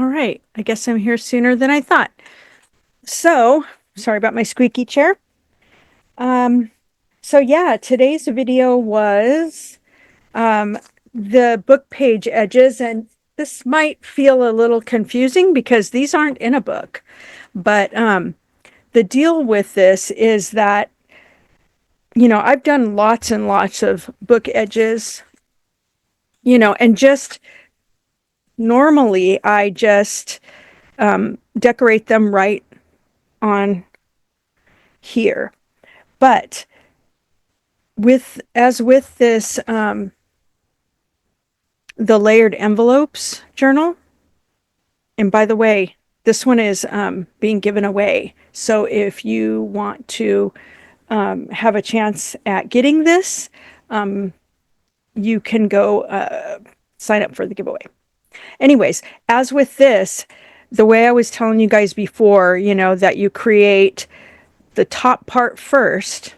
right. I guess I'm here sooner than I thought. So, sorry about my squeaky chair. Um, so yeah, today's video was um, the book page edges, and this might feel a little confusing because these aren't in a book. But the deal with this is that, I've done lots and lots of book edges, and just normally I just decorate them right on here. But with this the layered envelopes journal, and by the way, this one is being given away. So if you want to have a chance at getting this, um, you can go sign up for the giveaway. Anyways, as with this, the way I was telling you guys before, that you create the top part first.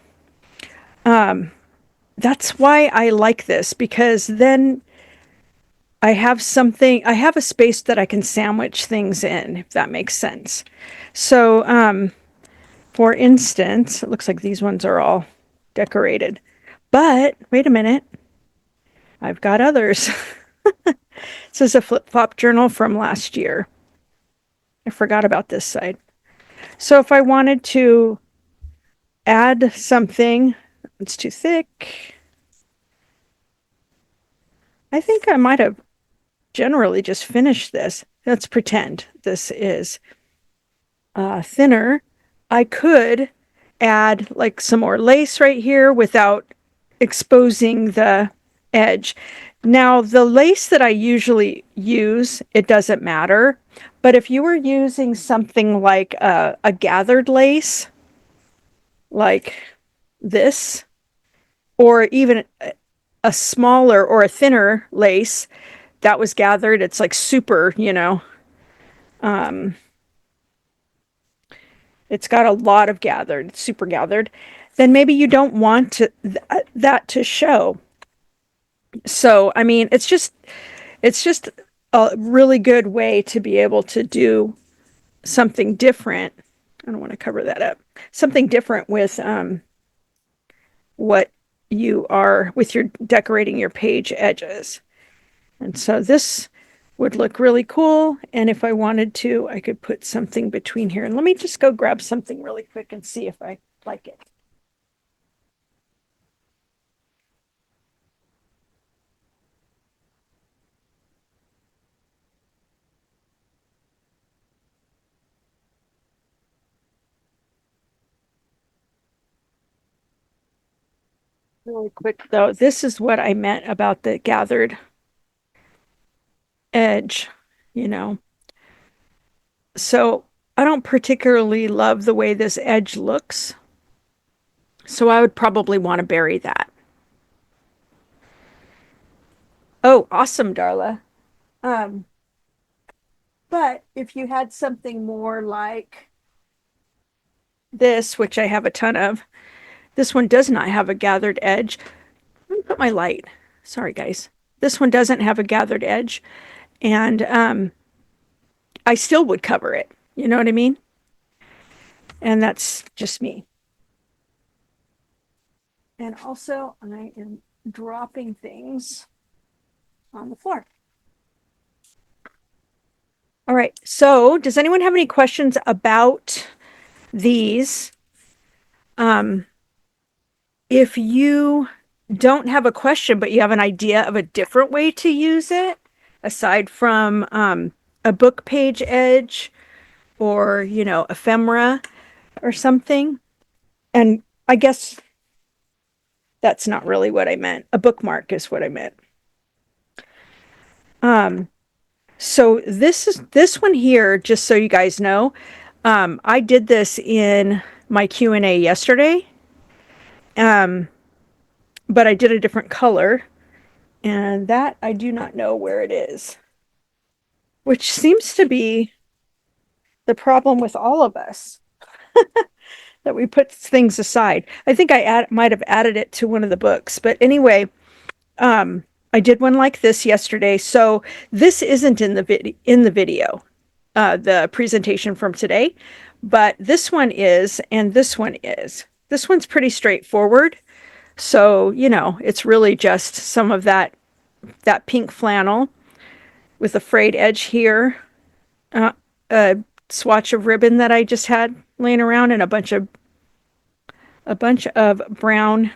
That's why I like this, because then I have a space that I can sandwich things in, if that makes sense. So, for instance, it looks like these ones are all decorated. But wait a minute, I've got others. This is a flip-flop journal from last year. I forgot about this side. So if I wanted to add something, it's too thick. I think I might have generally just finished this. Let's pretend this is thinner. I could add like some more lace right here without exposing the edge. Now, the lace that I usually use, it doesn't matter. But if you were using something like a gathered lace, like this, or even a smaller or a thinner lace that was gathered, it's like super, um, it's got a lot of gathered, super gathered, then maybe you don't want that to show. So, I mean, it's just a really good way to be able to do something different. I don't want to cover that up. Something different with what you are with your decorating your page edges. And so this would look really cool. And if I wanted to, I could put something between here. And let me just go grab something really quick and see if I like it. Really quick though, this is what I meant about the gathered edge, you know. So I don't particularly love the way this edge looks. So I would probably want to bury that. Oh, awesome, Darla. Um, but if you had something more like this, which I have a ton of, this one does not have a gathered edge. Let me put my light. Sorry, guys. This one doesn't have a gathered edge, and I still would cover it. You know what I mean? And that's just me. And also, I am dropping things on the floor. All right. So, does anyone have any questions about these? If you don't have a question, but you have an idea of a different way to use it, aside from a book page edge or, ephemera or something. And I guess that's not really what I meant. A bookmark is what I meant. So this one here, just so you guys know, I did this in my Q&A yesterday. But I did a different color, and that I do not know where it is, which seems to be the problem with all of us, that we put things aside. I think I might have added it to one of the books, but anyway, I did one like this yesterday. So this isn't in the video. the presentation from today, but this one is, and this one is. This one's pretty straightforward. So, you know, it's really just some of that pink flannel with a frayed edge here, a swatch of ribbon that I just had laying around, and a bunch of brown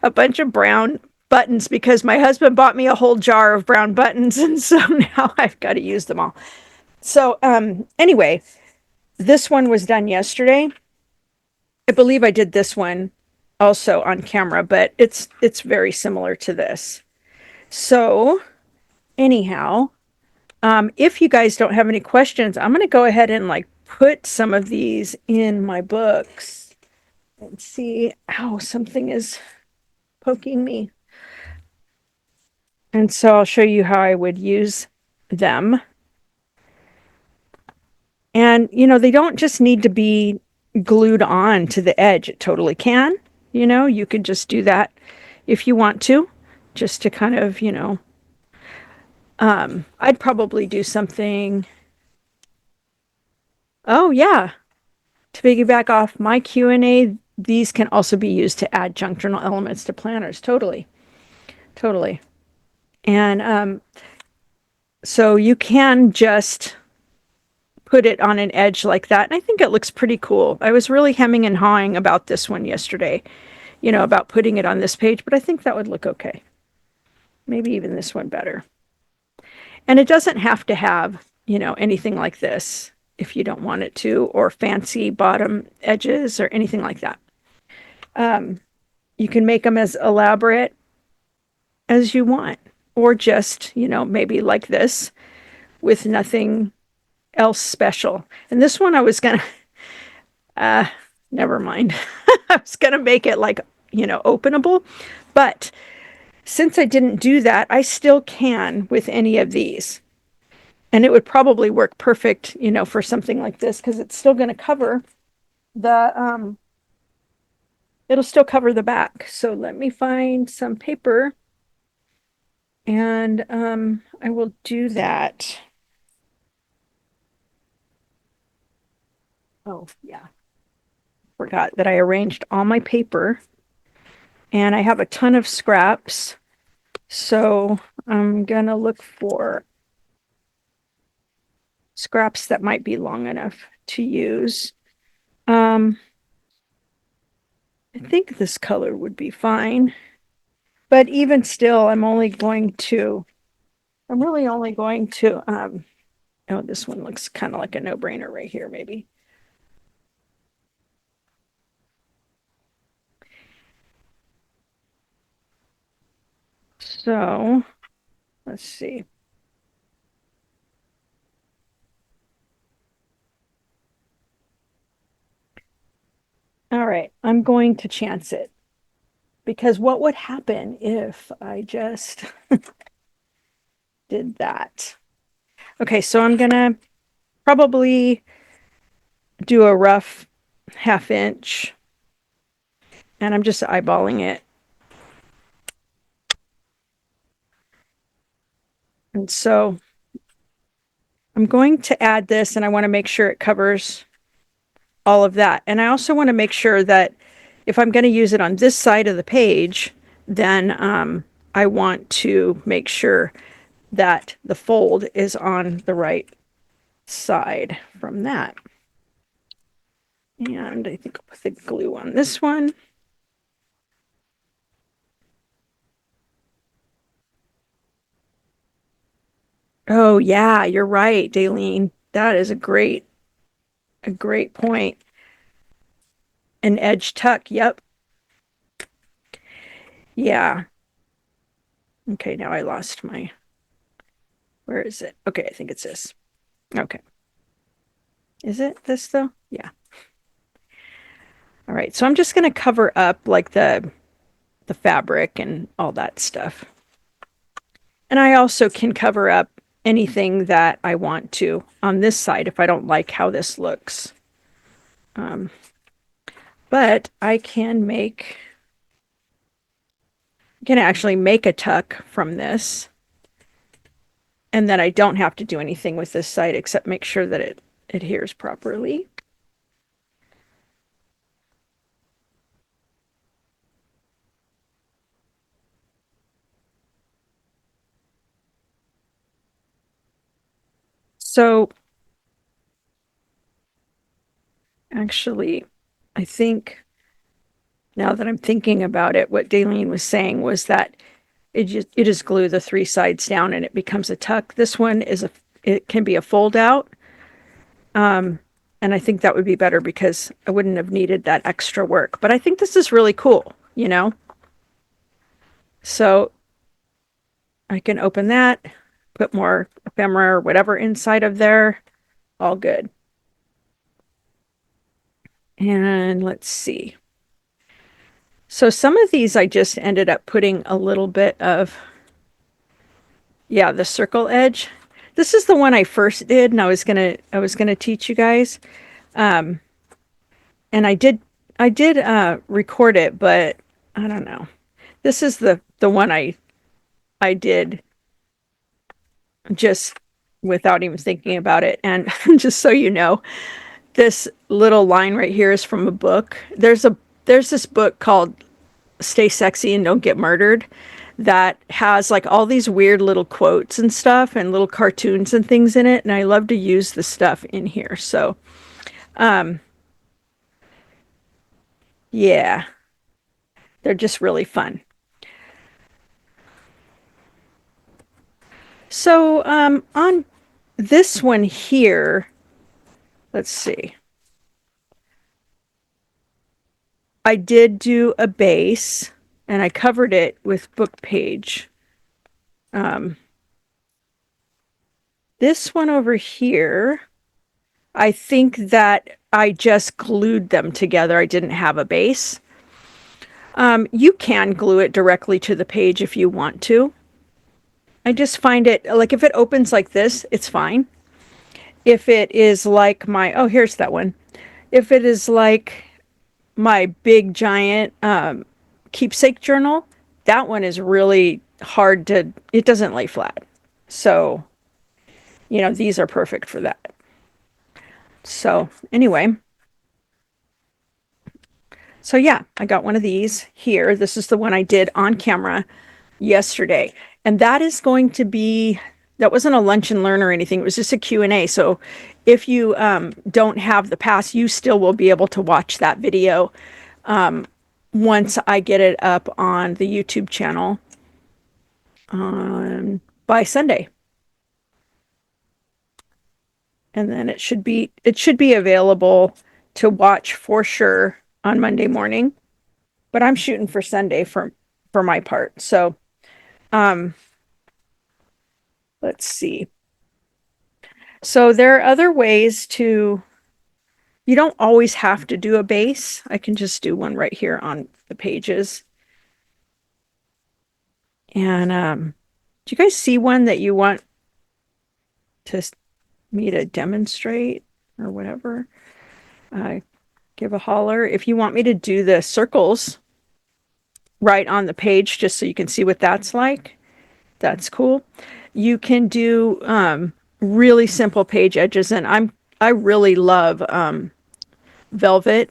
a bunch of brown buttons because my husband bought me a whole jar of brown buttons, and so now I've got to use them all. So anyway, this one was done yesterday. I believe I did this one also on camera, but it's very similar to this. So anyhow, if you guys don't have any questions, I'm going to go ahead and like put some of these in my books and see how something is poking me. And so I'll show you how I would use them. And, you know, they don't just need to be glued on to the edge. It totally can. You know, you could just do that if you want to, just to kind of, you know, I'd probably do something. Oh, yeah. To piggyback off my Q&A, these can also be used to add junk journal elements to planners. Totally. Totally. And so you can just put it on an edge like that. And I think it looks pretty cool. I was really hemming and hawing about this one yesterday, you know, about putting it on this page, but I think that would look okay. Maybe even this one better. And it doesn't have to have, you know, anything like this if you don't want it to, or fancy bottom edges or anything like that. You can make them as elaborate as you want, or just, you know, maybe like this with nothing else special. And this one I was gonna never mind. I was gonna make it like, you know, openable, but since I didn't do that, I still can with any of these. And it would probably work perfect, you know, for something like this, because it's still going to cover the it'll still cover the back. So let me find some paper and I will do that. Oh, yeah. Forgot that I arranged all my paper and I have a ton of scraps. So I'm going to look for scraps that might be long enough to use. I think this color would be fine. But even still, I'm really only going to, oh, this one looks kind of like a no-brainer right here, maybe. So, let's see. All right, I'm going to chance it. Because what would happen if I just did that? Okay, so I'm gonna probably do a rough 1/2 inch, and I'm just eyeballing it. And so I'm going to add this, and I want to make sure it covers all of that. And I also want to make sure that if I'm going to use it on this side of the page, then I want to make sure that the fold is on the right side from that. And I think I'll put the glue on this one. Oh yeah, you're right, Daleen. That is a great point. An edge tuck, yep. Yeah. Okay, now I lost my, where is it? Okay, I think it's this. Okay. Is it this though? Yeah. All right, so I'm just going to cover up like the fabric and all that stuff. And I also can cover up anything that I want to on this side if I don't like how this looks. But I can actually make a tuck from this. And then I don't have to do anything with this side except make sure that it adheres properly. So actually, I think now that I'm thinking about it, what Daleen was saying was that it just glue the three sides down and it becomes a tuck. This one it can be a fold out. And I think that would be better because I wouldn't have needed that extra work. But I think this is really cool, you know? So I can open that, put more ephemera or whatever inside of there. All good. And let's see. So some of these I just ended up putting a little bit of, yeah, the circle edge. This is the one I first did, and I was gonna teach you guys. And I did record it, but I don't know. This is the one I did just without even thinking about it. And just so you know, this little line right here is from a book. There's this book called Stay Sexy and Don't Get Murdered that has like all these weird little quotes and stuff and little cartoons and things in it, and I love to use the stuff in here. So yeah, they're just really fun. So on this one here, let's see. I did do a base and I covered it with book page. This one over here, I think that I just glued them together. I didn't have a base. You can glue it directly to the page if you want to. I just find it, like if it opens like this, it's fine. If it is like my, oh, here's that one. If it is like my big giant keepsake journal, that one is really hard to, it doesn't lay flat. So, you know, these are perfect for that. So anyway, so yeah, I got one of these here. This is the one I did on camera yesterday. And that is going to be, that wasn't a lunch and learn or anything. It was just a Q&A. So if you don't have the pass, you still will be able to watch that video once I get it up on the YouTube channel by Sunday. And then it should be available to watch for sure on Monday morning. But I'm shooting for Sunday for my part. So let's see. So there are other ways to, you don't always have to do a base. I can just do one right here on the pages. And do you guys see one that you want me to demonstrate or whatever? Give a holler. If you want me to do the circles right on the page just so you can see what that's like, that's cool. You can do really simple page edges, and I really love velvet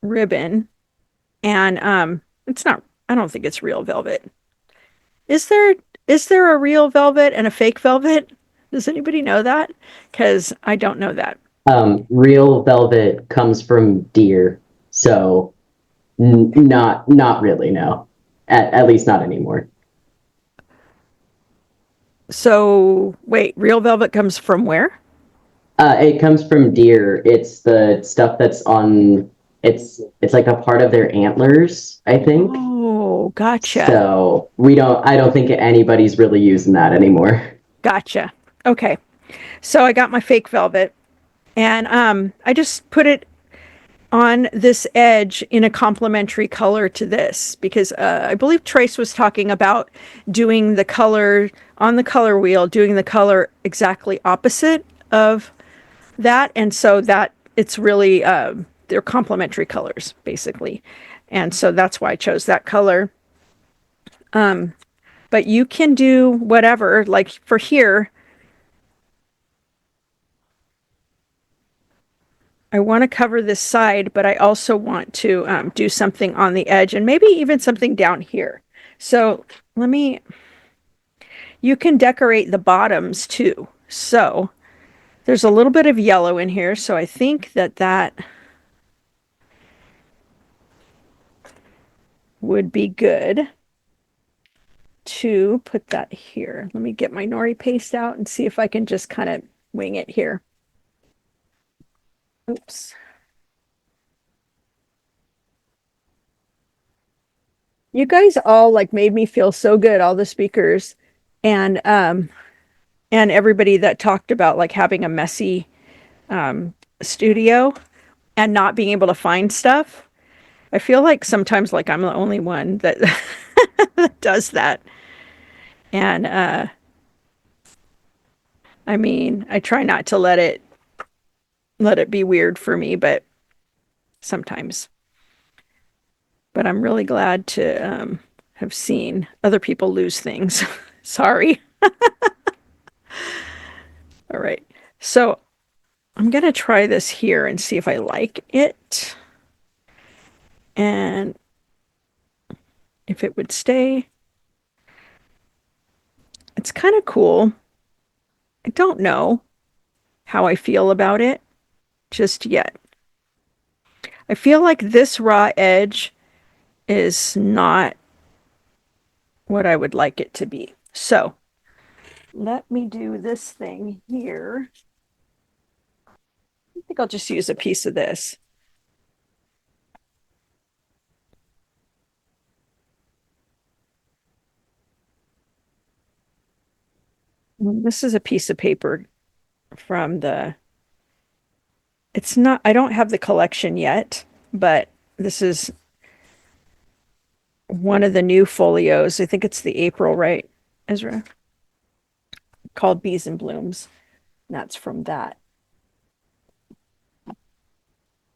ribbon, and it's not, I don't think it's real velvet. Is there a real velvet and a fake velvet? Does anybody know that? Because I don't know that. Real velvet comes from deer, so not really, no. At least not anymore. So wait, real velvet comes from where? It comes from deer. It's the stuff that's on, it's like a part of their antlers, I think. Oh, gotcha. So I don't think anybody's really using that anymore. Gotcha. Okay. So I got my fake velvet, and I just put it on this edge in a complementary color to this because I believe Trace was talking about doing the color on the color wheel, doing the color exactly opposite of that. And so that it's really, they're complementary colors basically. And so that's why I chose that color. but you can do whatever. Like for here, I want to cover this side, but I also want to do something on the edge and maybe even something down here. So let me, you can decorate the bottoms too. So there's a little bit of yellow in here. So I think that that would be good to put that here. Let me get my nori paste out and see if I can just kind of wing it here. Oops. You guys all like made me feel so good, all the speakers and everybody that talked about like having a messy studio and not being able to find stuff. I feel like sometimes like I'm the only one that that does that. And I mean, I try not to let it be weird for me, but sometimes. But I'm really glad to have seen other people lose things. Sorry. All right. So I'm going to try this here and see if I like it. And if it would stay. It's kind of cool. I don't know how I feel about it just yet. I feel like this raw edge is not what I would like it to be. So let me do this thing here. I think I'll just use a piece of this. This is a piece of paper from the, it's not, I don't have the collection yet, but this is one of the new folios. I think it's the April, right, Ezra? Called Bees and Blooms. That's from that.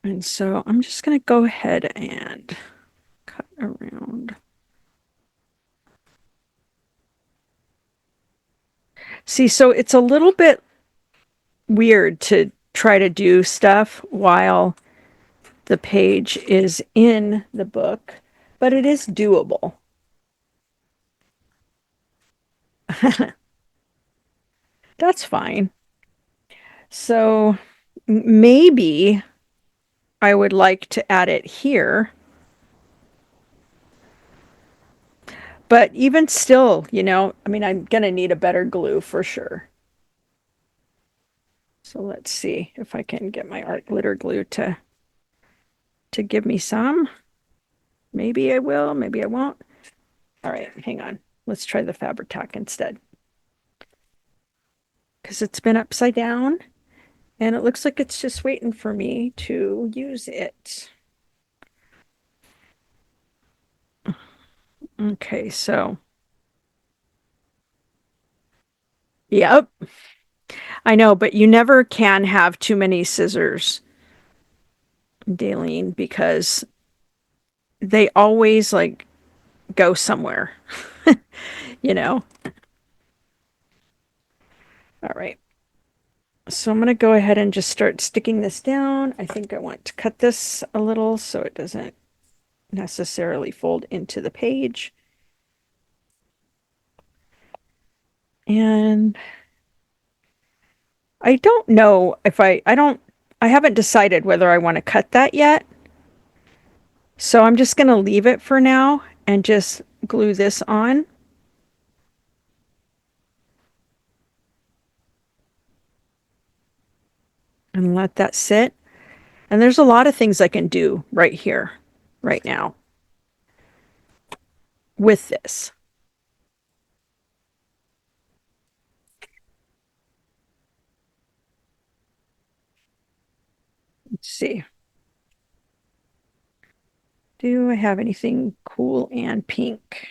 And so I'm just going to go ahead and cut around. See, so it's a little bit weird to try to do stuff while the page is in the book, but it is doable. That's fine. So maybe I would like to add it here. But even still, you know, I mean, I'm going to need a better glue for sure. So let's see if I can get my art glitter glue to give me some. Maybe I will, maybe I won't. All right, hang on. Let's try the Fabri-Tac instead. Because it's been upside down and it looks like it's just waiting for me to use it. Okay, so. Yep, I know, but you never can have too many scissors, Daleen, because they always like go somewhere, you know? All right. So I'm going to go ahead and just start sticking this down. I think I want to cut this a little so it doesn't necessarily fold into the page. And I don't know if I haven't decided whether I want to cut that yet. So I'm just going to leave it for now and just glue this on. And let that sit. And there's a lot of things I can do right here, right now with this. Let's see. Do I have anything cool and pink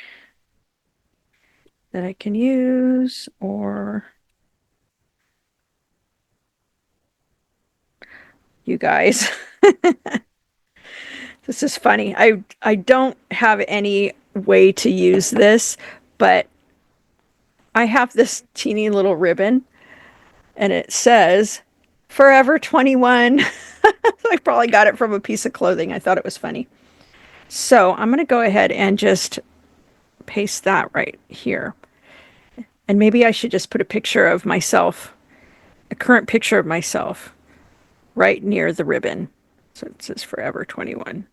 that I can use? Or you guys? This is funny. I don't have any way to use this, but I have this teeny little ribbon and it says Forever 21. I probably got it from a piece of clothing. I thought it was funny. So I'm going to go ahead and just paste that right here. And maybe I should just put a picture of myself, a current picture of myself, right near the ribbon. So it says Forever 21.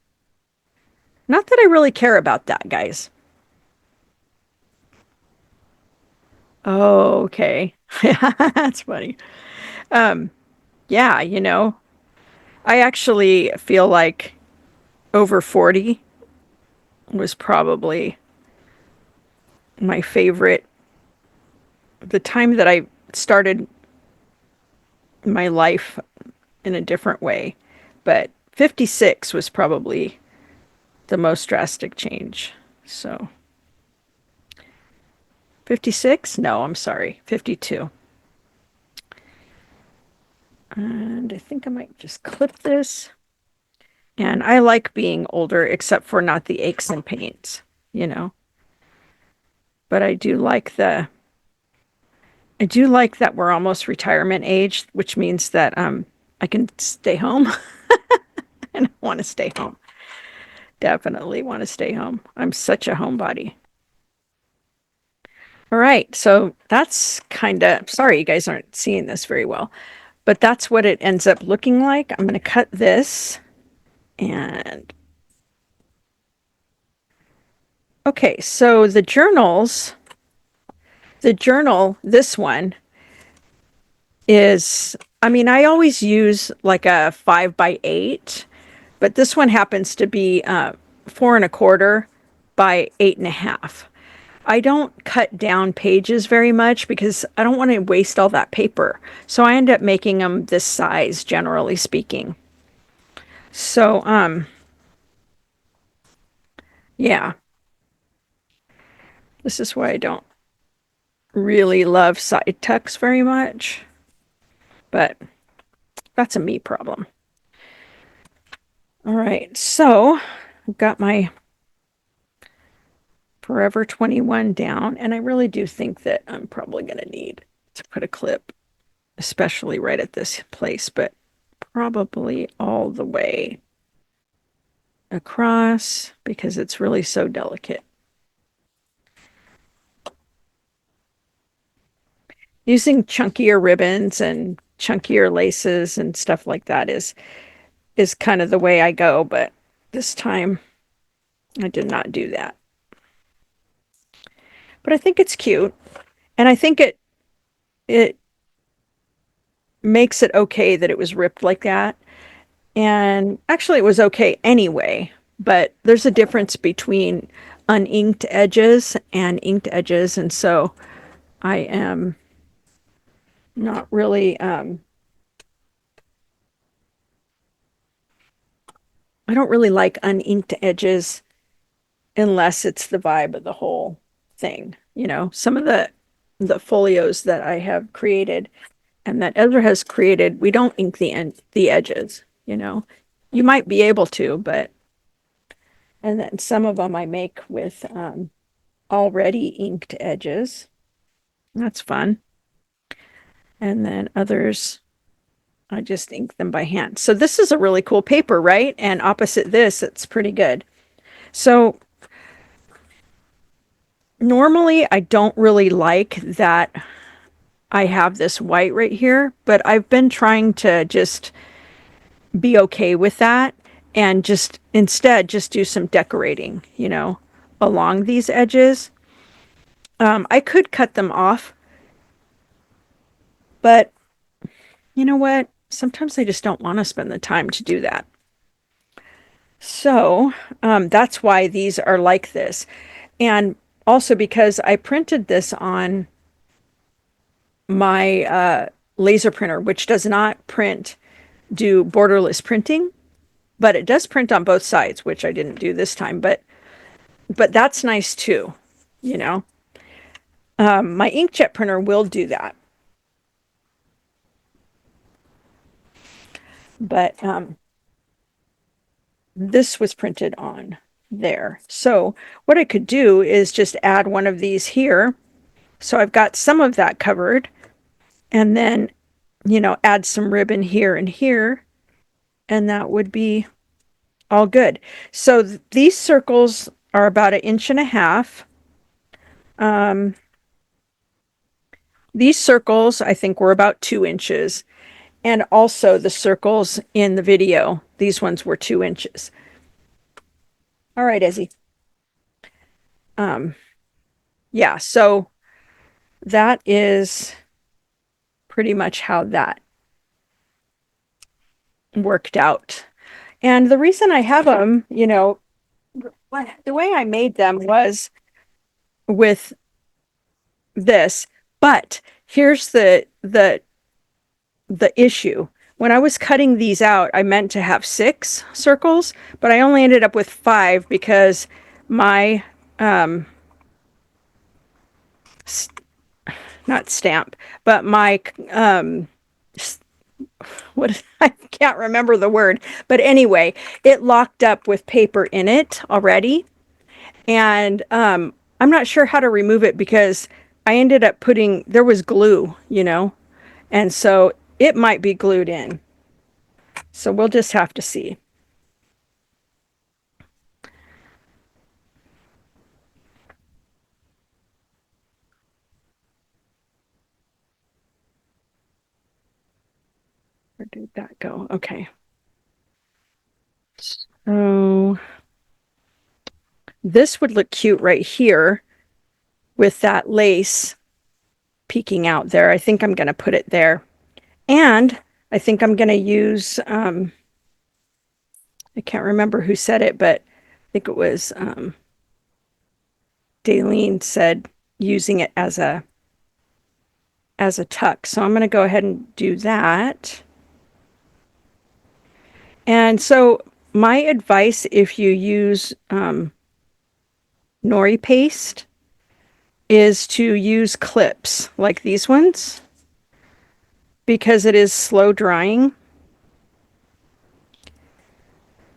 Not that I really care about that, guys. Oh, okay. That's funny. Um, yeah, I actually feel like over 40 was probably my favorite. The time that I started my life in a different way. But 56 was probably the most drastic change. So 56? No, I'm sorry. 52. And I think I might just clip this. And I like being older, except for not the aches and pains, you know. But I do like that we're almost retirement age, which means that I can stay home and I want to stay home. Definitely want to stay home. I'm such a homebody. All right, so that's kind of, sorry you guys aren't seeing this very well, but that's what it ends up looking like. I'm going to cut this and okay, so the journal, this one is, I mean, I always use like a 5 by 8, but this one happens to be 4 1/4 by 8 1/2. I don't cut down pages very much because I don't want to waste all that paper. So I end up making them this size, generally speaking. So, yeah, this is why I don't really love side tucks very much, but that's a me problem. All right, so I've got my Forever 21 down, and I really do think that I'm probably going to need to put a clip, especially right at this place, but probably all the way across because it's really so delicate. Using chunkier ribbons and chunkier laces and stuff like that is kind of the way I go, but this time I did not do that. But I think it's cute, and I think it makes it okay that it was ripped like that. And actually it was okay anyway, but there's a difference between uninked edges and inked edges, and so I am not really I don't really like uninked edges unless it's the vibe of the whole thing. Some of the folios that I have created and that Ezra has created, we don't ink the edges. You might be able to, but and then some of them I make with already inked edges. That's fun. And then others I just ink them by hand. So this is a really cool paper, right? And opposite this, it's pretty good. So normally I don't really like that I have this white right here, but I've been trying to just be okay with that and just instead just do some decorating, along these edges. I could cut them off, but you know what? Sometimes I just don't want to spend the time to do that. So that's why these are like this. And also because I printed this on my laser printer, which does not do borderless printing, but it does print on both sides, which I didn't do this time, but that's nice too, you know. My inkjet printer will do that, but this was printed on there. So what I could do is just add one of these here. So I've got some of that covered, and then, add some ribbon here and here, and that would be all good. So these circles are about 1.5 inches. Um, these circles, I think, were about 2 inches. And also the circles in the video, these ones were 2 inches. All right, Izzy. Um, yeah, so that is pretty much how that worked out. And the reason I have them, the way I made them was with this, but here's the issue. When I was cutting these out, I meant to have 6 circles, but I only ended up with 5 because my not stamp, but my what I can't remember the word, but anyway, it locked up with paper in it already, and I'm not sure how to remove it because I ended up putting there was glue, and so it might be glued in. So we'll just have to see. Where did that go? Okay. So this would look cute right here with that lace peeking out there. I think I'm going to put it there. And I think I'm going to use, I can't remember who said it, but I think it was Daleen said using it as a tuck. So I'm going to go ahead and do that. And so my advice, if you use nori paste, is to use clips like these ones because it is slow drying.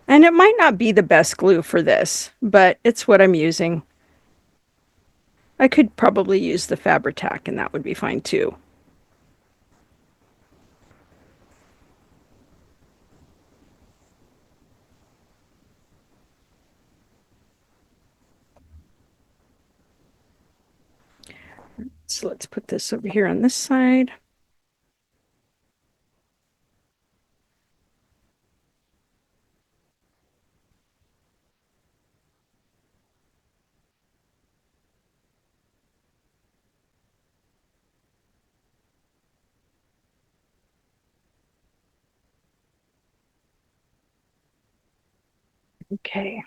And it might not be the best glue for this, but it's what I'm using. I could probably use the Fabri-Tac and that would be fine too. So let's put this over here on this side. Okay.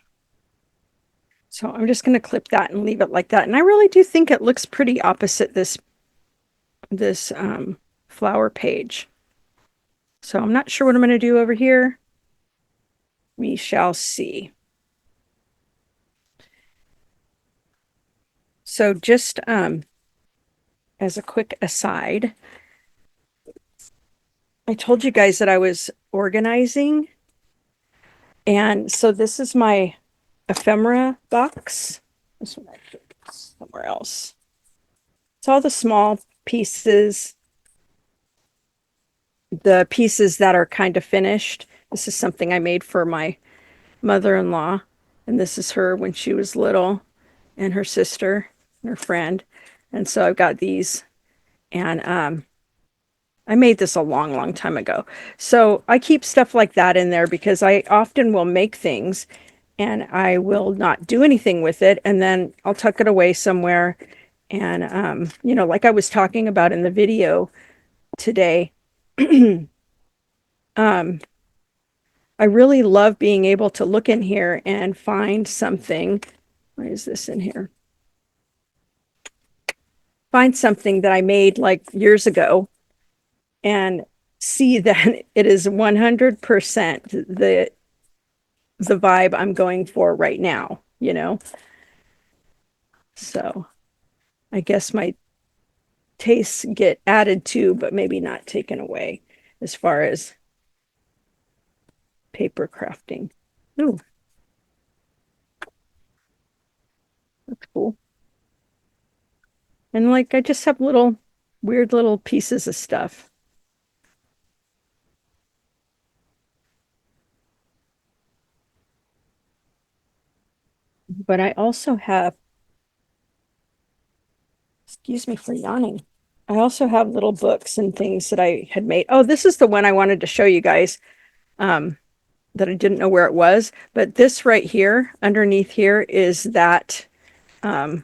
So I'm just going to clip that and leave it like that. And I really do think it looks pretty opposite this flower page. So I'm not sure what I'm going to do over here. We shall see. So just as a quick aside, I told you guys that I was organizing. And so this is my ephemera box. This one actually is somewhere else. It's all the small pieces, the pieces that are kind of finished. This is something I made for my mother-in-law. And this is her when she was little, and her sister, and her friend. And so I've got these. And I made this a long, long time ago. So I keep stuff like that in there because I often will make things and I will not do anything with it. And then I'll tuck it away somewhere. And, like I was talking about in the video today, um, I really love being able to look in here and find something. Why is this in here? Find something that I made like years ago and see that it is 100% the vibe I'm going for right now, So I guess my tastes get added to, but maybe not taken away as far as paper crafting. Ooh, that's cool. And like I just have little weird little pieces of stuff. But I also have, excuse me for yawning. I also have little books and things that I had made. Oh, this is the one I wanted to show you guys. That I didn't know where it was, but this right here, underneath here, is um,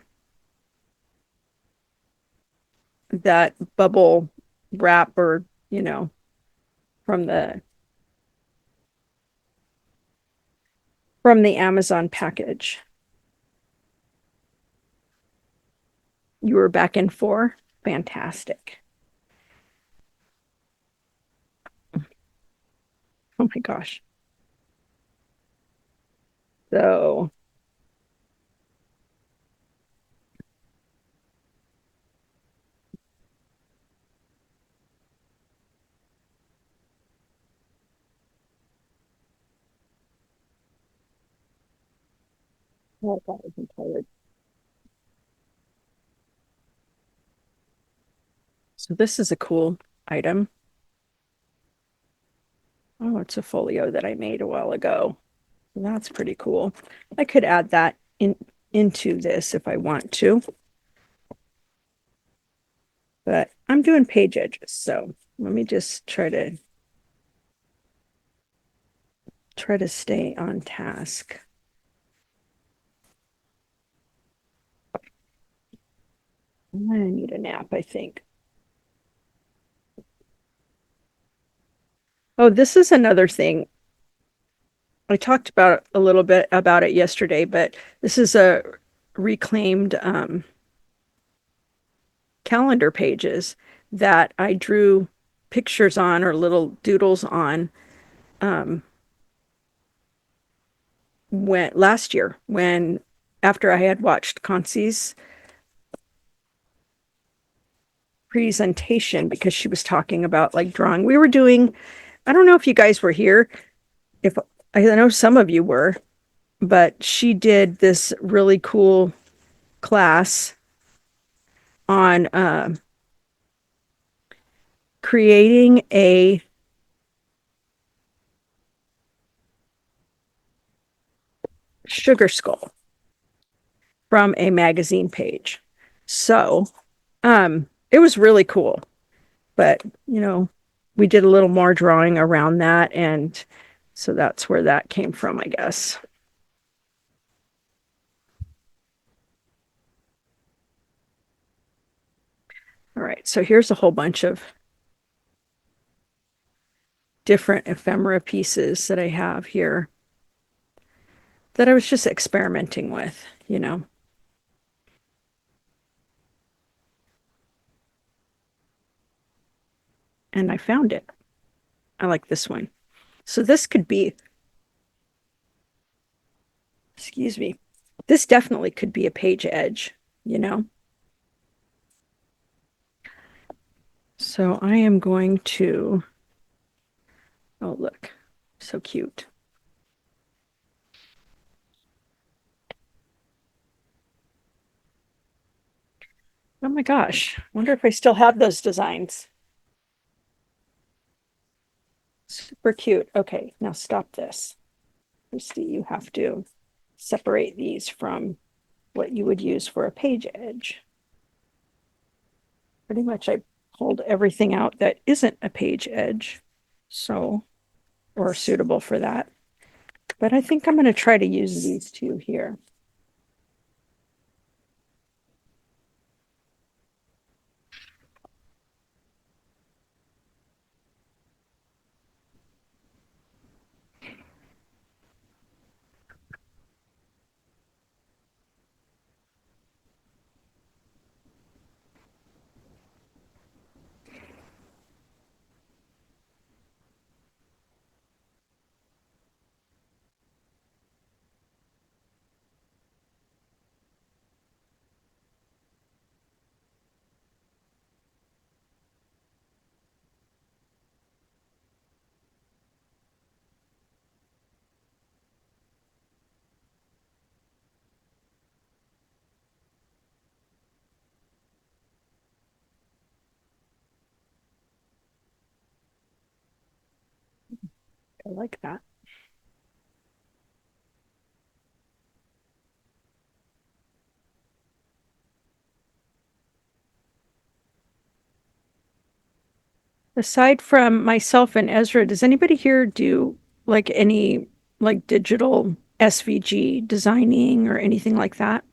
that bubble wrap, or from the Amazon package. You were back in four. Fantastic. Oh my gosh. So oh, God, I'm tired. So this is a cool item. Oh, it's a folio that I made a while ago. That's pretty cool. I could add that into this if I want to, but I'm doing page edges, so let me just try to stay on task. I need a nap, I think. Oh, this is another thing. I talked about a little bit about it yesterday, but this is a reclaimed calendar pages that I drew pictures on, or little doodles on, um, when last year, when after I had watched Concy's presentation, because she was talking about like drawing. We were doing, I don't know if you guys were here, if I know some of you were, but she did this really cool class on creating a sugar skull from a magazine page. So, it was really cool, but we did a little more drawing around that, and so that's where that came from, I guess. All right, so here's a whole bunch of different ephemera pieces that I have here that I was just experimenting with. And I found it. I like this one. So this could be, excuse me, this definitely could be a page edge. So I am going to, oh, look, so cute. Oh my gosh, wonder if I still have those designs. Super cute. Okay, now stop this. Kristi, you have to separate these from what you would use for a page edge. Pretty much I pulled everything out that isn't a page edge, so, or suitable for that. But I think I'm going to try to use these two here. I like that. Aside from myself and Ezra, does anybody here do like any like digital SVG designing or anything like that?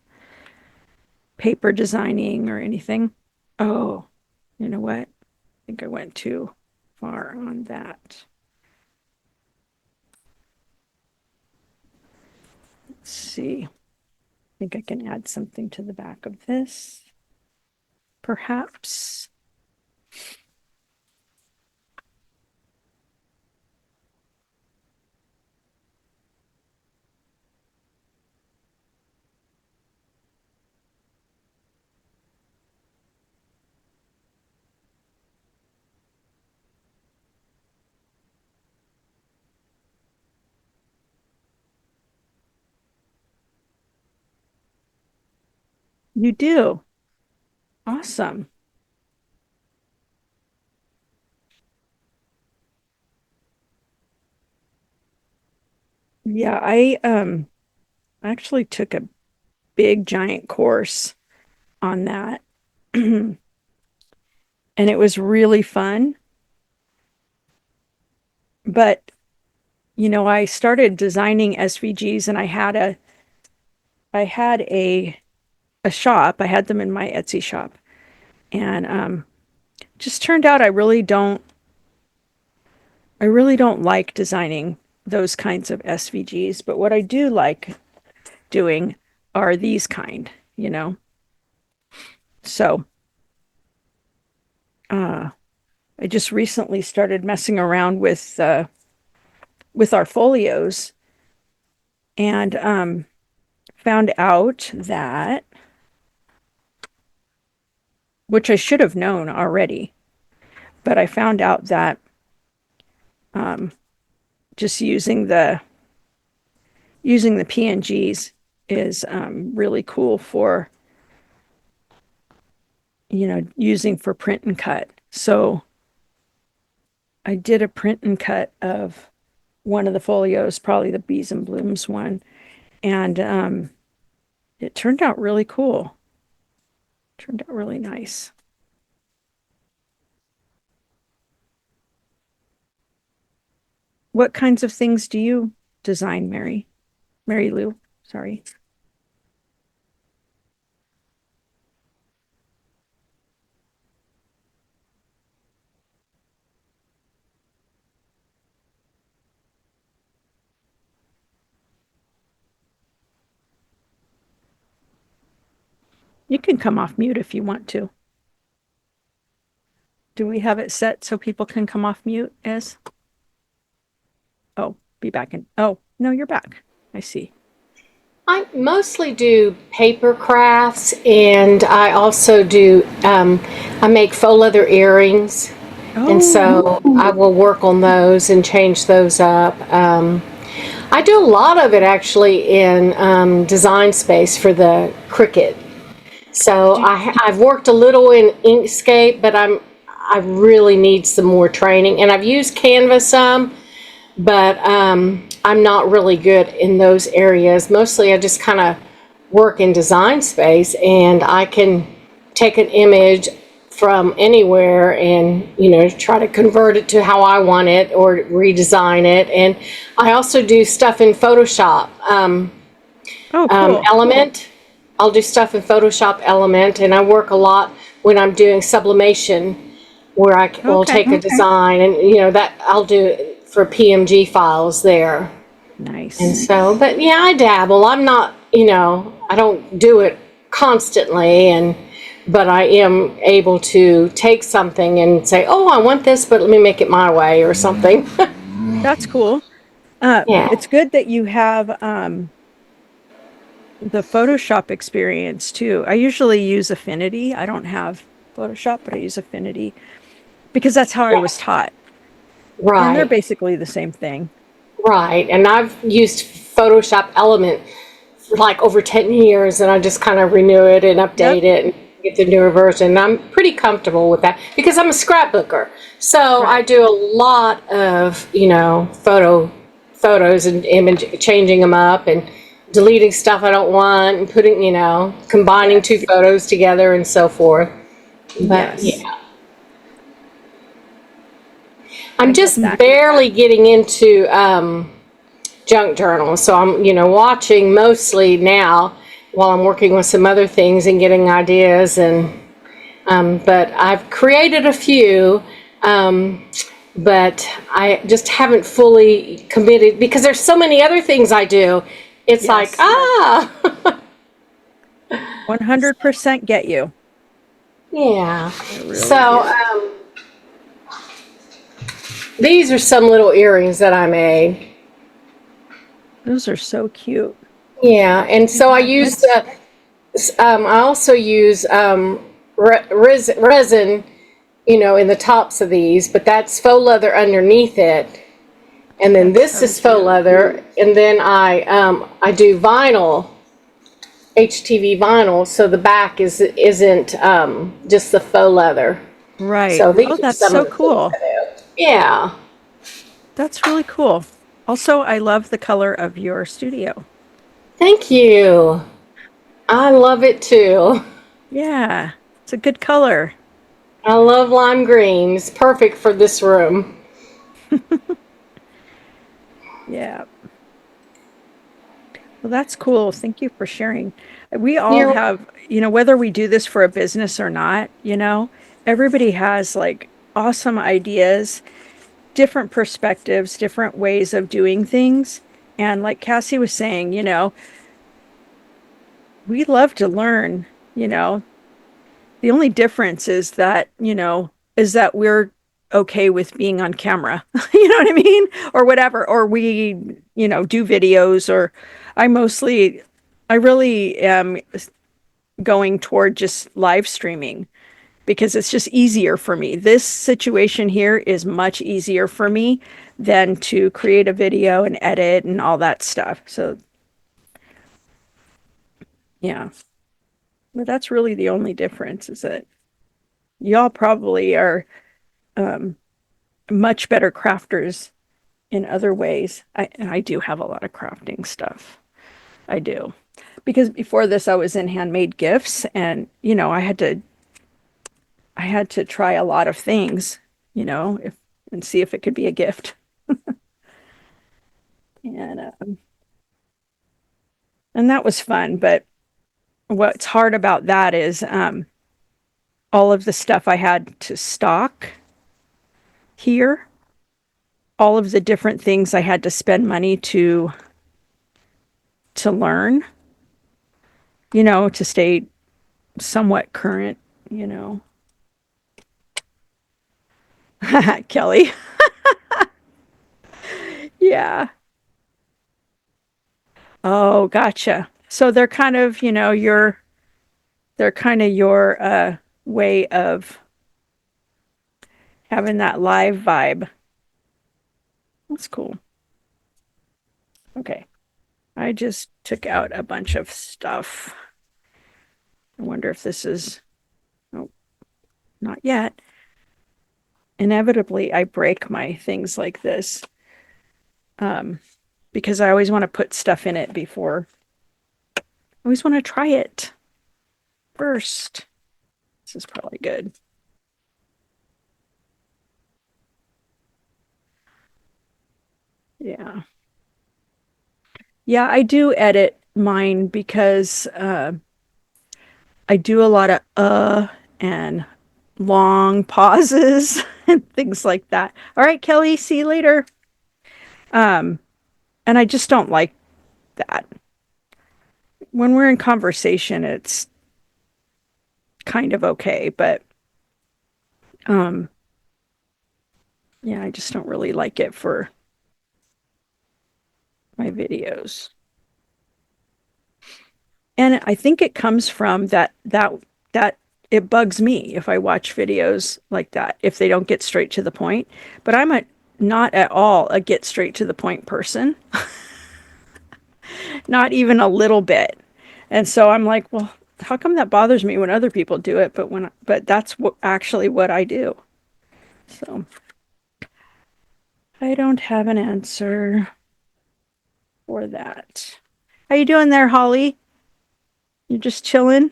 Paper designing or anything? Oh, you know what? I think I went too far on that. Let's see. I think I can add something to the back of this. Perhaps. You do. Awesome. Yeah, I actually took a big giant course on that. And it was really fun. But I started designing SVGs and I had a shop. I had them in my Etsy shop. And just turned out I really don't like designing those kinds of SVGs, but what I do like doing are these kind, you know. So, I just recently started messing around with our folios and found out that, which I should have known already, but I found out that um, just using the PNGs is really cool for using for print and cut. So I did a print and cut of one of the folios, probably the Bees and Blooms one, and it turned out really cool. Turned out really nice. What kinds of things do you design, Mary? Mary Lou, sorry. You can come off mute if you want to. Do we have it set so people can come off mute, Ez? Oh, be back in. Oh, no, you're back. I see. I mostly do paper crafts, and I also do, I make faux leather earrings, and so I will work on those and change those up. I do a lot of it actually in design space for the Cricut. So I've worked a little in Inkscape, but I really need some more training, and I've used Canva some, but I'm not really good in those areas. Mostly I just kind of work in design space, and I can take an image from anywhere and try to convert it to how I want it or redesign it. And I also do stuff in Photoshop. Cool. Element. I'll do stuff in Photoshop Element, and I work a lot when I'm doing sublimation, where I will take a design and that I'll do it for PMG files there. Nice. And so, but yeah, I dabble. I'm not, I don't do it constantly, but I am able to take something and say, oh, I want this, but let me make it my way or something. That's cool. Yeah. It's good that you have the Photoshop experience too. I usually use Affinity. I don't have Photoshop, but I use Affinity because that's how I was taught. And they're Right. basically the same thing. Right. And I've used Photoshop Element for like over 10 years, and I just kind of renew it and update it. get the newer version. I'm pretty comfortable with that because I'm a scrapbooker. So I Right. do a lot of, photos and image changing them up and deleting stuff I don't want and putting, combining two Yes. photos together and so forth. But Yes. yeah, I I'm get just that. barely getting into junk journals. So I'm, watching mostly now while I'm working with some other things and getting ideas. But I've created a few, but I just haven't fully committed because there's so many other things I do. It's like, Yes. 100% get you. yeah. I really So do. these are some little earrings that I made. Those are so cute. Yeah, and so I Yeah, used that's I also use resin, in the tops of these, but that's faux leather underneath it. And then that's this so is faux cute. leather, and then I do vinyl, HTV vinyl, so the back isn't just the faux leather. Right. So these Oh, are that's some of so the things cool. I do. Yeah, That's really cool. Also, I love the color of your studio. thank you. I love it too. Yeah, it's a good color. I love lime green. It's perfect for this room. Yeah. Well, that's cool. Thank you for sharing. We all You're have, whether we do this for a business or not, everybody has like awesome ideas, different perspectives, different ways of doing things. And like Cassie was saying, we love to learn, you know. The only difference is that we're okay with being on camera. You know what I mean? Or whatever. Or we, do videos or I mostly I really am going toward just live streaming because it's just easier for me. This situation here is much easier for me than to create a video and edit and all that stuff. So, yeah. But that's really the only difference is that y'all probably are um, much better crafters in other ways. I do have a lot of crafting stuff. I do. Because before this I was in handmade gifts and I had to try a lot of things, if and see if it could be a gift. And and that was fun, but what's hard about that is all of the stuff I had to stock here, all of the different things I had to spend money to learn, to stay somewhat current, you know. Kelly. Yeah. Oh, gotcha. So they're kind of your way of having that live vibe. That's cool. Okay. I just took out a bunch of stuff. I wonder if this is, oh, not yet. Inevitably, I break my things like this um, because I always want to put stuff in it before. I always want to try it first. This is probably good. Yeah. Yeah, I do edit mine because I do a lot of and long pauses and things like that. All right, Kelly, see you later. Um, and I just don't like that. When we're in conversation, it's kind of okay, but um, yeah, I just don't really like it for my videos. And I think it comes from that it bugs me if I watch videos like that if they don't get straight to the point. But I'm not at all a get straight to the point person, not even a little bit. And so I'm like, well, how come that bothers me when other people do it, but that's actually what I do. So I don't have an answer for that. How you doing there, Holly? You just chilling?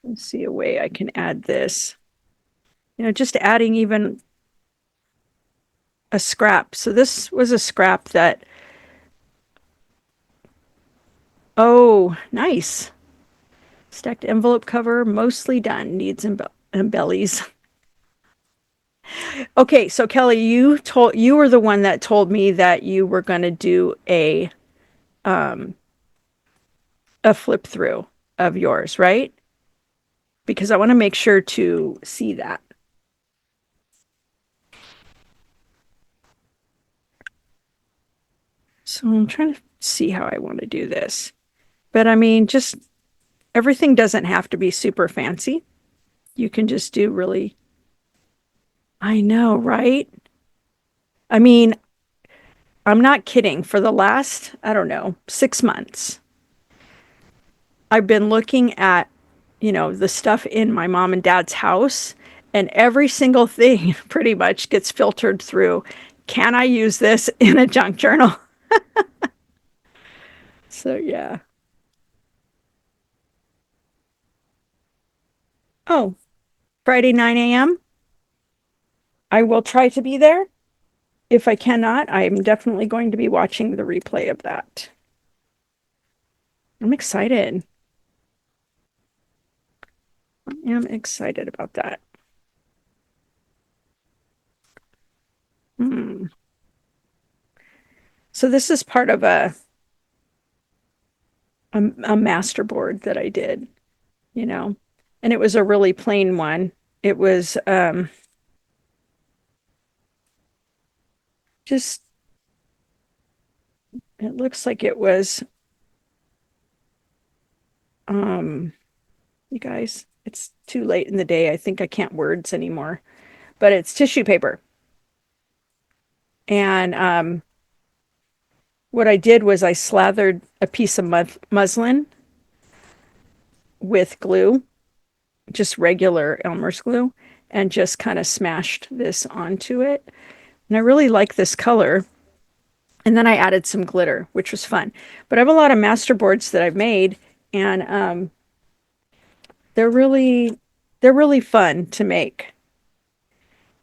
Let's see a way I can add this. Just adding even a scrap. So this was a scrap that, oh, nice. Stacked envelope cover, mostly done. Needs embellies. Okay, so Kelly, you were the one that told me that you were going to do a flip through of yours, right? Because I want to make sure to see that. So I'm trying to see how I want to do this. But I mean, just everything doesn't have to be super fancy. You can just do really, I know, right? I mean, I'm not kidding. For the last, I don't know, 6 months, I've been looking at, the stuff in my mom and dad's house, and every single thing pretty much gets filtered through. Can I use this in a junk journal? So, yeah. Oh, Friday, 9 a.m. I will try to be there. If I cannot, I'm definitely going to be watching the replay of that. I'm excited. I am excited about that. Hmm. So this is part of a master board that I did, and it was a really plain one. It was just, it looks like it was, you guys, it's too late in the day. I think I can't words anymore, but it's tissue paper. And what I did was I slathered a piece of muslin with glue, just regular Elmer's glue, and just kind of smashed this onto it. And I really like this color. And then I added some glitter, which was fun. But I have a lot of master boards that I've made, and they're really fun to make.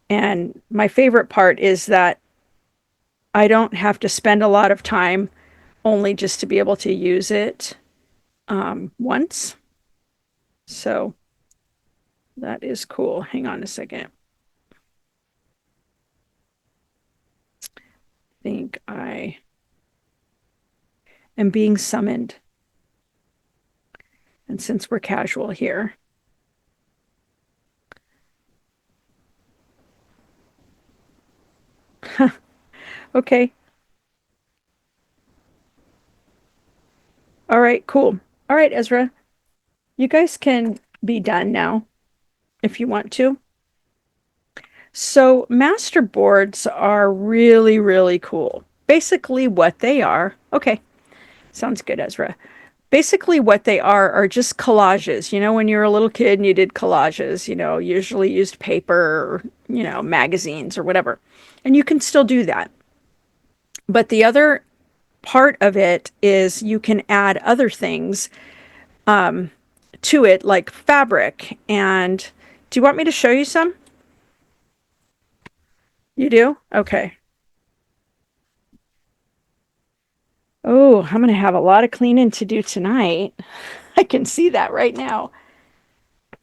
And my favorite part is that I don't have to spend a lot of time only just to be able to use it once. So that is cool. Hang on a second. I think I am being summoned. And since we're casual here, okay. All right, cool. All right, Ezra, you guys can be done now if you want to. So, master boards are really, really cool. Basically, what they are, okay, sounds good, Ezra. Basically, what they are just collages. When you were a little kid and you did collages, usually used paper or, magazines or whatever. And you can still do that. But the other part of it is you can add other things to it, like fabric. And do you want me to show you some? You do? Okay. Oh, I'm going to have a lot of cleaning to do tonight. I can see that right now.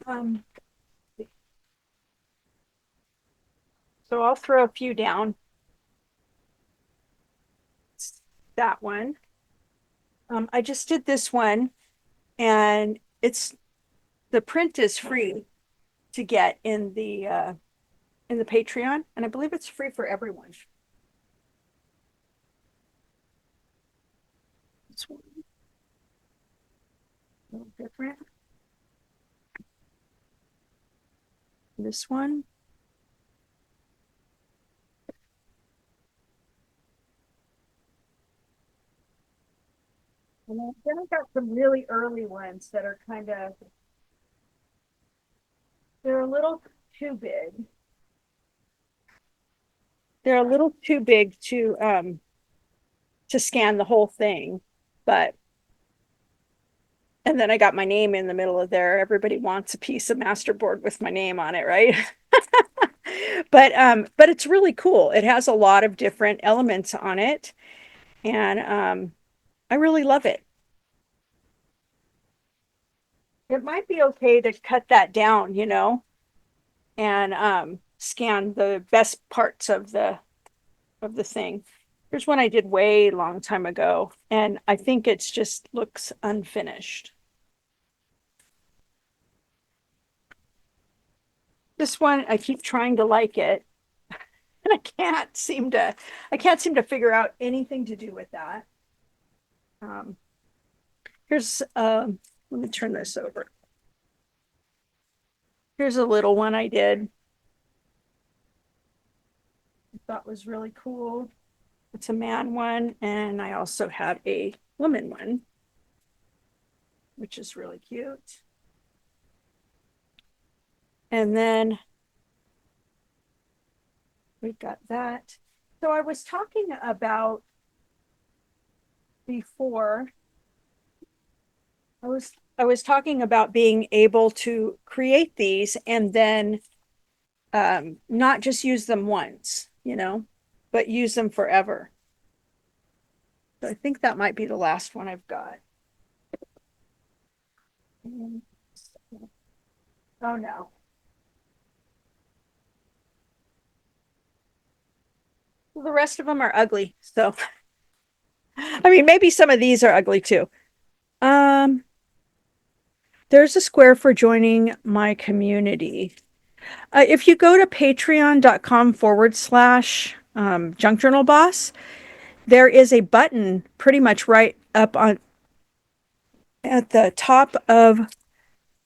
Um, so I'll throw a few down. That one. I just did this one, and the print is free to get in the Patreon, and I believe it's free for everyone. This one, a little different. This one. And then I got some really early ones that are they're a little too big. They're a little too big to scan the whole thing, but and then I got my name in the middle of there. Everybody wants a piece of masterboard with my name on it, right? But it's really cool. It has a lot of different elements on it, and I really love it. It might be okay to cut that down, and scan the best parts of the thing. Here's one I did way long time ago, and I think it's just looks unfinished. This one, I keep trying to like it, and I can't seem to figure out anything to do with that. Here's let me turn this over. Here's a little one I did. I thought was really cool. It's a man one, and I also have a woman one, which is really cute. And then we've got that. So I was talking about before, I was talking about being able to create these and then not just use them once, but use them forever. So I think that might be the last one I've got. Oh no. Well, the rest of them are ugly. So, I mean, maybe some of these are ugly too. There's a square for joining my community. If you go to patreon.com/ junk journal boss, there is a button pretty much right up on at the top of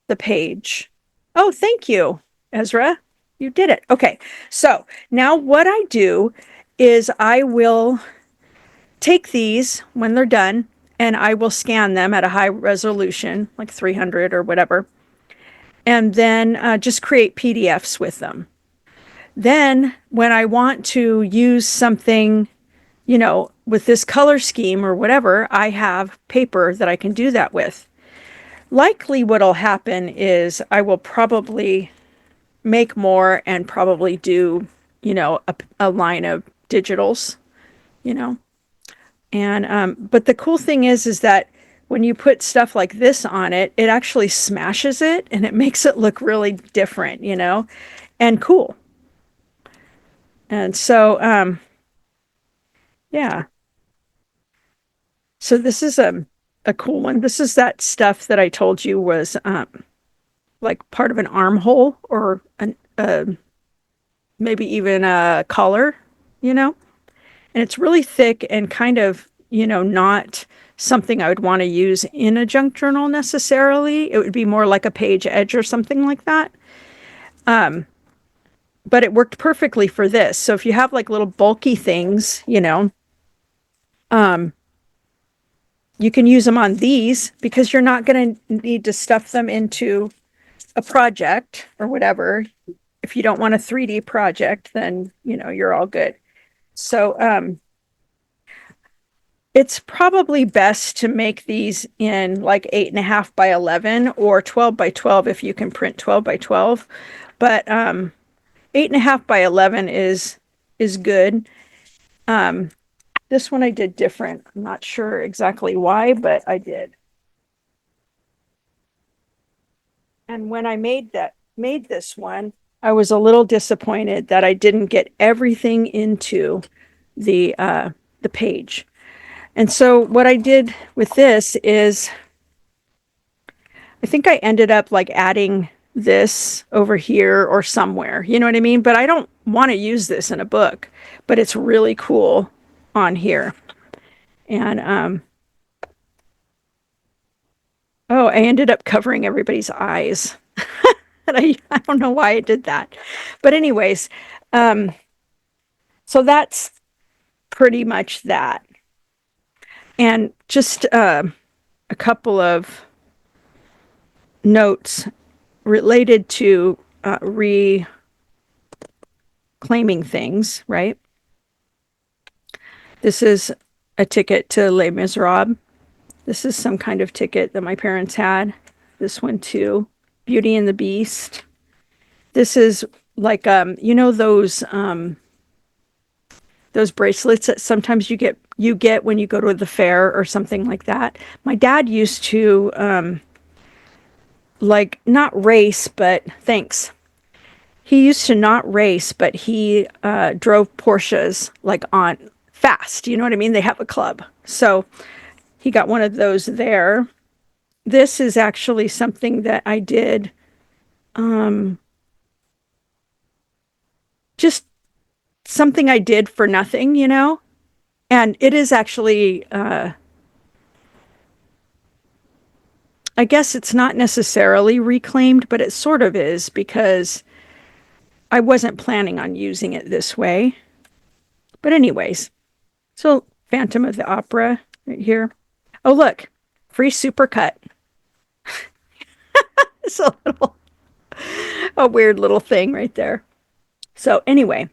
the page. Oh, thank you, Ezra. You did it. Okay. So now what I do is I will take these when they're done and I will scan them at a high resolution, like 300 or whatever, and then just create PDFs with them. Then when I want to use something, with this color scheme or whatever, I have paper that I can do that with. Likely what'll happen is I will probably make more and probably do, a line of digitals, you know. And but the cool thing is that when you put stuff like this on it, it actually smashes it and it makes it look really different, and cool. And so yeah. So this is a cool one. This is that stuff that I told you was like part of an armhole or maybe even a collar, and it's really thick and kind of, not something I would want to use in a junk journal necessarily. It would be more like a page edge or something like that. But it worked perfectly for this. So if you have like little bulky things, you can use them on these because you're not going to need to stuff them into a project or whatever. If you don't want a 3D project, then, you're all good. So, it's probably best to make these in like 8.5 by 11 or 12 by 12 if you can print 12 by 12. But 8.5 by 11 is good. This one I did different. I'm not sure exactly why, but I did. And when I made this one, I was a little disappointed that I didn't get everything into the page. And so what I did with this is I think I ended up like adding this over here or somewhere, you know what I mean? But I don't want to use this in a book, but it's really cool on here. And oh, I ended up covering everybody's eyes. And I don't know why I did that. But anyways, so that's pretty much that. And just a couple of notes related to reclaiming things, right? This is a ticket to Les Miserables. This is some kind of ticket that my parents had. This one too. Beauty and the Beast. This is like you know those bracelets that sometimes you get when you go to the fair or something like that. My dad used to like not race, but thanks. He used to not race, but he drove Porsches like on fast. You know what I mean? They have a club. So he got one of those there. This is actually something that I did just something I did for nothing, you know? And it is actually I guess it's not necessarily reclaimed, but it sort of is because I wasn't planning on using it this way. But anyways, so Phantom of the Opera right here. Oh, look, free supercut. It's a weird little thing right there. So anyway,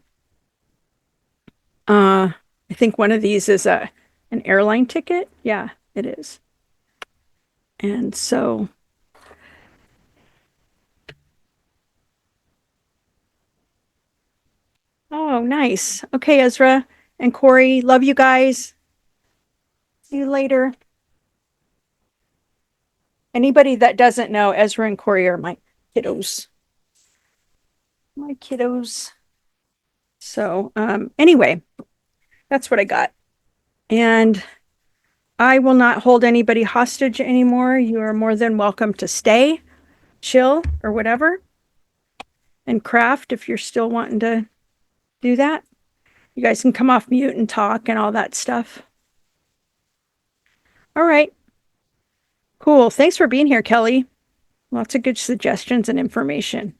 I think one of these is an airline ticket. Yeah, it is. And so, oh, nice. Okay, Ezra and Corey, love you guys. See you later. Anybody that doesn't know, Ezra and Corey are my kiddos. My kiddos. So, anyway, that's what I got. And I will not hold anybody hostage anymore. You are more than welcome to stay, chill, or whatever, and craft if you're still wanting to do that. You guys can come off mute and talk and all that stuff. All right. Cool. Thanks for being here, Kelly. Lots of good suggestions and information.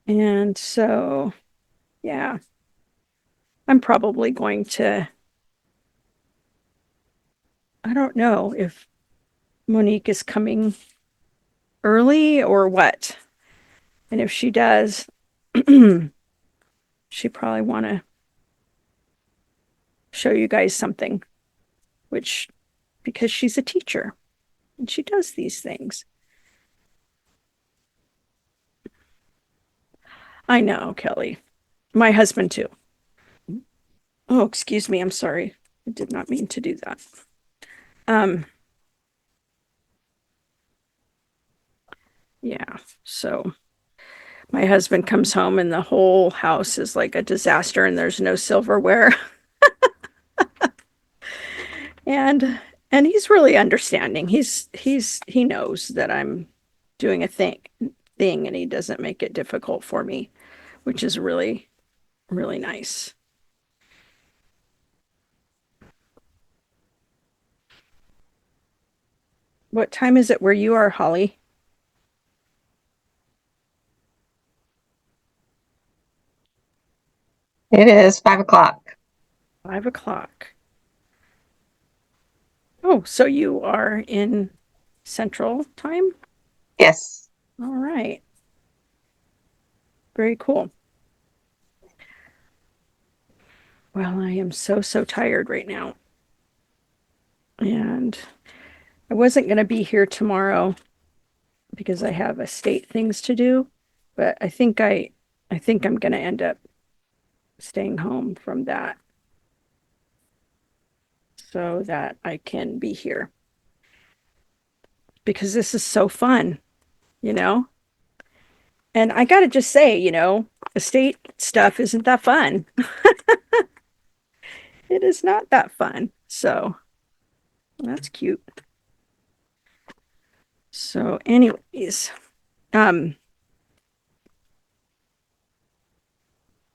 And so, yeah, I'm probably going to, I don't know if Monique is coming early or what. And if she does, she probably want to show you guys something, which, because she's a teacher and she does these things. I know, Kelly. My husband, too. Oh, excuse me. I'm sorry. I did not mean to do that. Yeah. So my husband comes home and the whole house is like a disaster and there's no silverware. and he's really understanding. He knows that I'm doing a thing and he doesn't make it difficult for me, which is really, really nice. What time is it where you are, Holly? It is 5 o'clock. 5 o'clock. Oh, so you are in Central Time? Yes. All right. Very cool. Well, I am so tired right now. And I wasn't going to be here tomorrow because I have estate things to do, but I think I'm going to end up staying home from that so that I can be here. Because this is so fun, you know? And I got to just say, you know, estate stuff isn't that fun. It is not that fun. So that's cute. So anyways,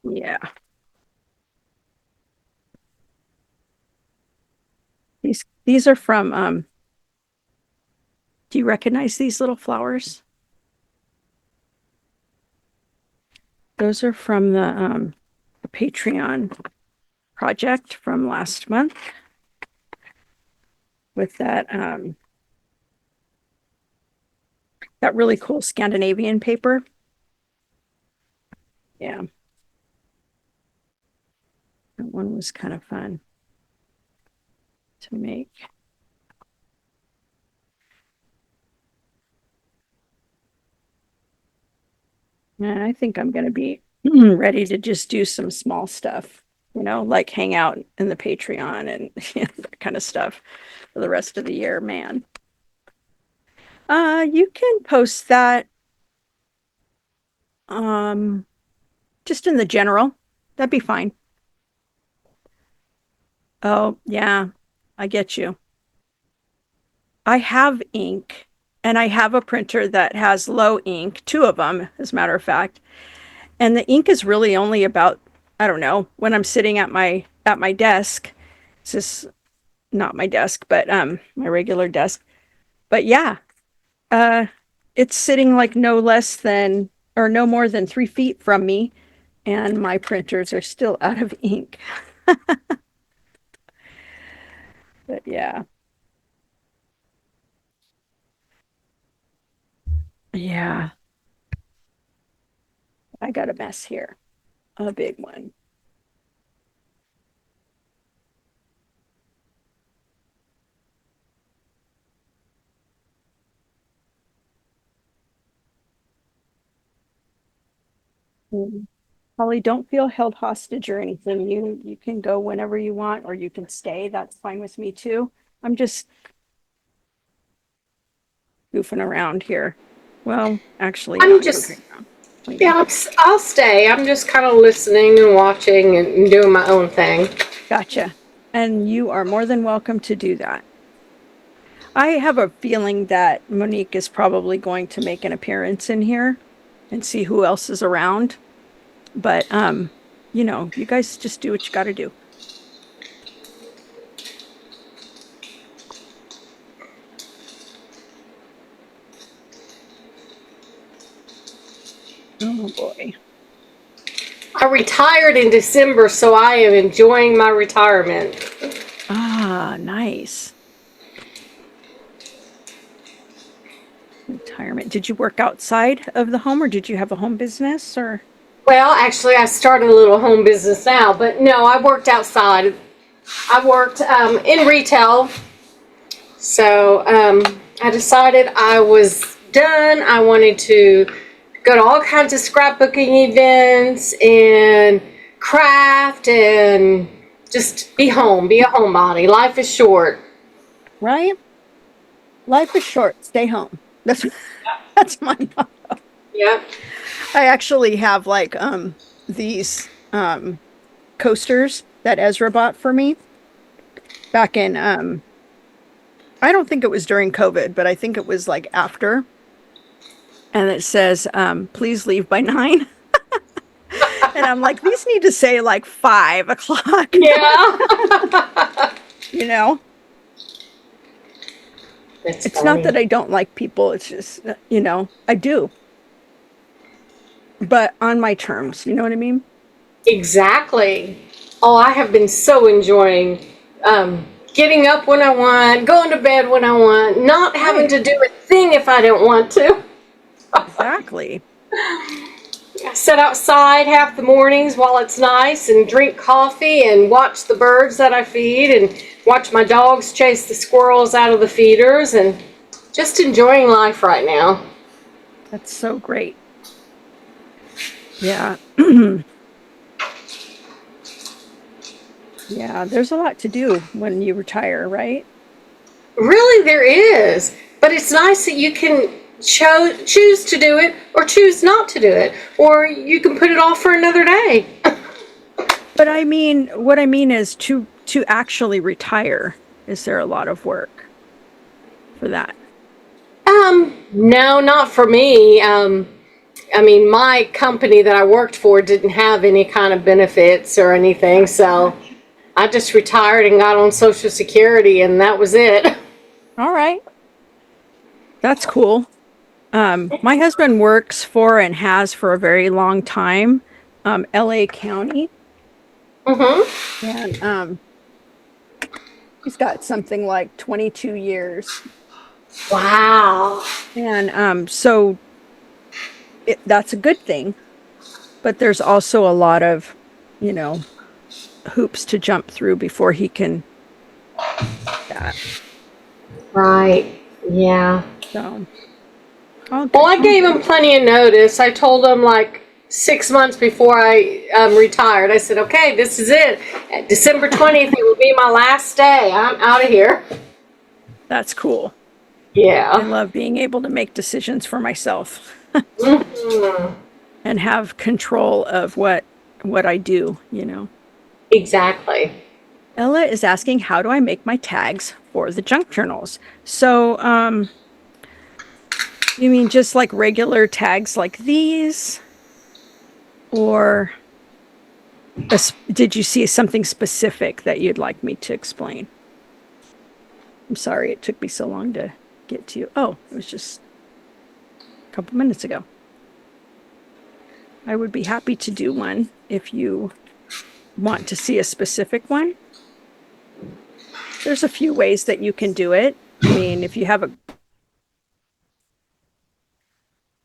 yeah. These are from do you recognize these little flowers? Those are from the Patreon project from last month. with that that really cool Scandinavian paper. Yeah. That one was kind of fun to make. And I think I'm going to be ready to just do some small stuff, like hang out in the Patreon and that kind of stuff for the rest of the year, man. You can post that just in the general. That'd be fine. Oh, yeah. I get you. I have ink and I have a printer that has low ink, two of them, as a matter of fact. And the ink is really only about, I don't know, when I'm sitting at my desk. It's just not my desk, but my regular desk. But yeah, uh it's sitting like no less than or no more than 3 feet from me, and my printers are still out of ink. But yeah. Yeah. I got a mess here. A big one. Mm. Holly, don't feel held hostage or anything. You can go whenever you want, or you can stay. That's fine with me too. I'm just goofing around here. Well, actually, I'm not just, goofing around. Cleaning. yeah, I'll stay. I'm just kind of listening and watching and doing my own thing. Gotcha. And you are more than welcome to do that. I have a feeling that Monique is probably going to make an appearance in here and see who else is around. But you guys just do what you got to do. Oh boy. I retired in December, so I am enjoying my retirement. Ah, nice. Retirement. Did you work outside of the home, or did you have a home business, or? Well, actually, I started a little home business now, but no, I worked outside. I worked in retail. So I decided I was done. I wanted to go to all kinds of scrapbooking events and craft and just be home, be a homebody. Life is short. Right? Life is short. Stay home. That's my motto. Yep. I actually have like these coasters that Ezra bought for me back in I don't think it was during COVID, but I think it was like after. And it says, please leave by 9. And I'm like, these need to say like 5 o'clock. Yeah. You know? It's not that I don't like people. It's just, I do. But on my terms, you know what I mean? Exactly. Oh, I have been so enjoying getting up when I want, going to bed when I want, not having to do a thing if I don't want to. Exactly. I sit outside half the mornings while it's nice and drink coffee and watch the birds that I feed and watch my dogs chase the squirrels out of the feeders and just enjoying life right now. That's so great. Yeah. Yeah, there's a lot to do when you retire, right? Really, there is. But it's nice that you can choose to do it or choose not to do it. Or you can put it off for another day. But I mean, what I mean is to actually retire, is there a lot of work for that? No, not for me. I mean, my company that I worked for didn't have any kind of benefits or anything, so I just retired and got on Social Security, and that was it. All right. That's cool. My husband works for and has for a very long time, LA County. Mm-hmm. And He's got something like 22 years. Wow. And so that's a good thing. But there's also a lot of, you know, hoops to jump through before he can that. Right. Yeah. So, all Well, good. I gave him plenty of notice. I told him like 6 months before I retired. I said, "Okay, this is it. December 20th, it will be my last day. I'm out of here." That's cool. I Yeah. love being able to make decisions for myself Mhm. and have control of what I do, you know. Exactly. Ella is asking, how do I make my tags for the junk journals? So, you mean just like regular tags like these? Or did you see something specific that you'd like me to explain? I'm sorry it took me so long to get to you. Oh, it was just a couple minutes ago. I would be happy to do one if you want to see a specific one. There's a few ways that you can do it. I mean, if you have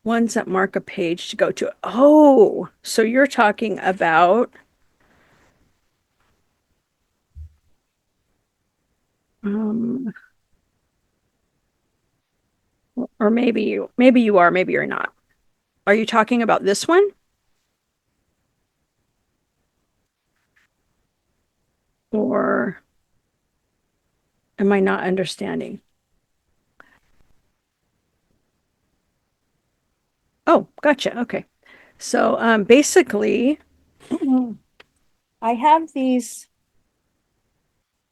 ones that mark a page to go to. Oh, so you're talking about or maybe you are, maybe you're not. Are you talking about this one? Or am I not understanding? Oh, gotcha. Okay. So basically, I have these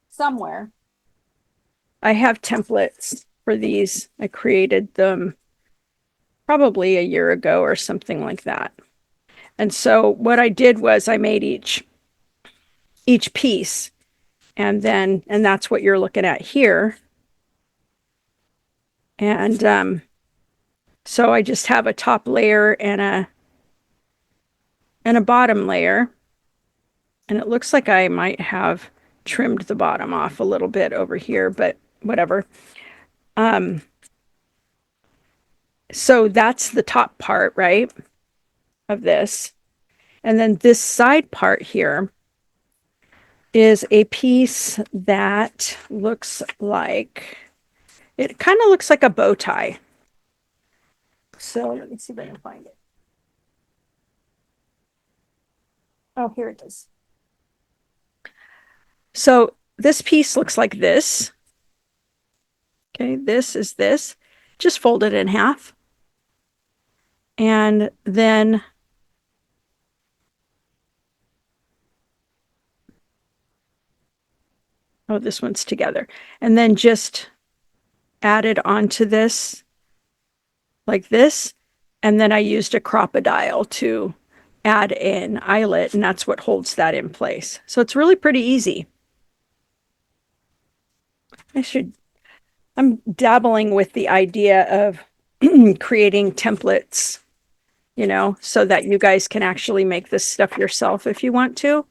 somewhere. I have templates for these. I created them probably a year ago or something like that. And so what I did was I made each piece, and that's what you're looking at here. And so I just have a top layer and a bottom layer. And it looks like I might have trimmed the bottom off a little bit over here, but whatever. So that's the top part, right, of this. And then this side part here is a piece that looks like, it kind of looks like a bow tie. So let me see if I can find it. Oh, here it is. So this piece looks like this. Okay, this is this. Just fold it in half. And then oh, this one's together. And then just add it onto this like this. And then I used a crocodile to add an eyelet, and that's what holds that in place. So it's really pretty easy. I'm dabbling with the idea of creating templates, you know, so that you guys can actually make this stuff yourself if you want to.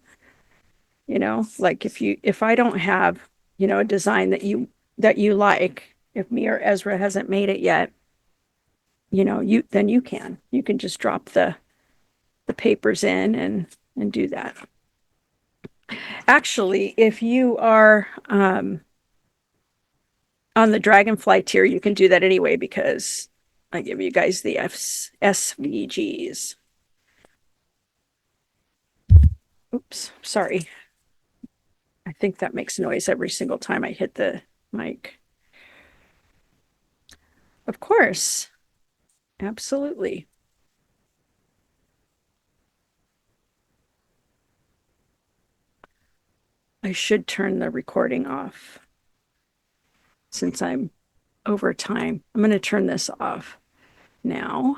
You know, like if I don't have, you know, a design that you like, if me or Ezra hasn't made it yet, you know, then you can just drop the papers in and do that. Actually, if you are on the Dragonfly tier, you can do that anyway because I give you guys the SVGs. Oops, sorry. I think that makes noise every single time I hit the mic. Of course. Absolutely. I should turn the recording off since I'm over time. I'm going to turn this off now.